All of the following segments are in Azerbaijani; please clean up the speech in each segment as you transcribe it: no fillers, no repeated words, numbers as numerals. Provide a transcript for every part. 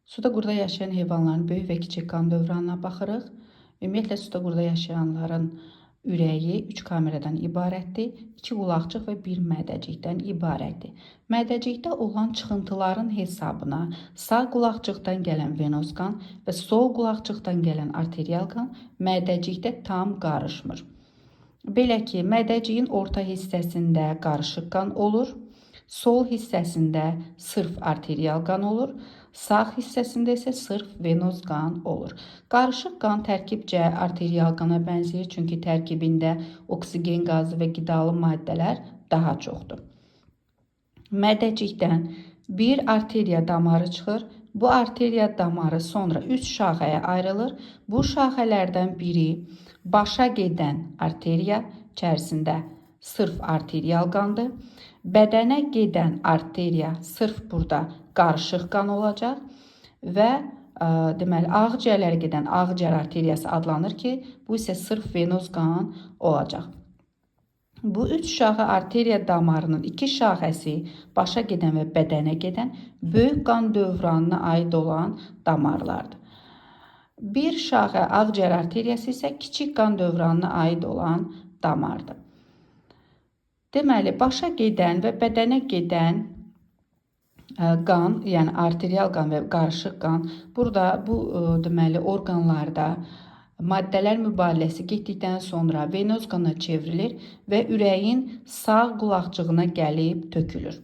Suda qurda yaşayan heyvanların böyük və kiçik qan dövranına baxırıq. Ümumiyyətlə, suda qurda yaşayanların ürəyi 3 kameradan ibarətdir. 2 qulaqcıq və 1 mədəcikdən ibarətdir. Mədəcikdə olan çıxıntıların hesabına sağ qulaqcıqdan gələn venoz qan və sol qulaqcıqdan gələn arterial qan mədəcikdə tam qarışmır. Belə ki, mədəciyin orta hissəsində qarışıq qan olur, sol hissəsində sırf arterial qan olur, sağ hissəsində isə sırf venoz qan olur. Qarışıq qan tərkibcə arterial qana bənzəyir, çünki tərkibində oksigen qazı və qidalı maddələr daha çoxdur. Mədəcikdən bir arteriya damarı çıxır. Bu arteriya damarı sonra 3 şaxəyə ayrılır. Bu şaxələrdən biri başa gedən arteriya, içərisində sırf arterial qandır. Bədənə gedən arteriya sırf burada qarışıq qan olacaq və deməli ağciyərlərə gedən ağciyər arteriyası adlanır ki, bu isə sırf venoz qan olacaq. Bu 3 şaxə arteriya damarının 2 şaxəsi başa gedən və bədənə gedən böyük qan dövranına aid olan damarlardır. Bir şaxə ağciyər arteriyası isə kiçik qan dövranına aid olan damardır. Deməli, başa gedən və bədənə gedən qan, yəni arterial qan və qarışıq qan, burada bu deməli orqanlarda maddələr mübadiləsi getdikdən sonra venoz qana çevrilir və ürəyin sağ qulaqcığına gəlib tökülür.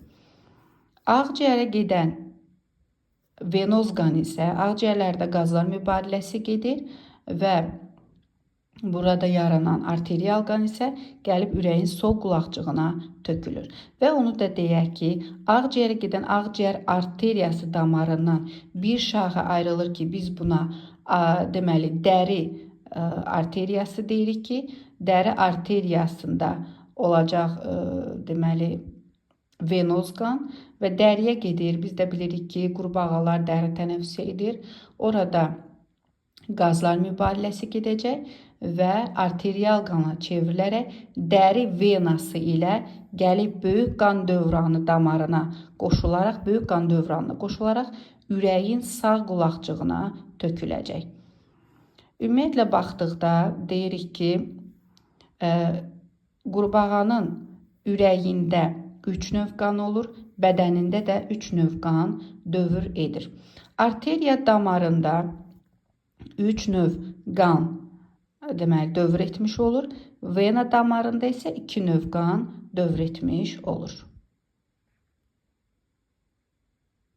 Ağciyərə gedən venoz qan isə ağciyərlərdə qazlar mübadiləsi gedir və burada yaranan arterial qan isə gəlib ürəyin sol qulaqcığına tökülür. Və onu da deyək ki, ağciyərə gedən ağciyər arteriyası damarından bir şaxə ayrılır ki, biz buna deməli dəri arteriyası deyirik ki, dəri arteriyasında olacaq deməli venoz qan və dəriyə gedir. Biz də bilirik ki, qurbağalar dəri tənəffüs edir. Orada qazlar mübadiləsi gedəcək və arterial qana çevrilərək dəri venası ilə gəlib böyük qan dövranı damarına qoşularaq, böyük qan dövranına qoşularaq ürəyin sağ qulaqcığına töküləcək. Ümumiyyətlə baxdıqda deyirik ki, qurbağanın ürəyində 3 növ qan olur, bədənində də 3 növ qan dövr edir. Arteriya damarında 3 növ qan deməli dövr etmiş olur. Vena damarında isə 2 növ qan dövr etmiş olur.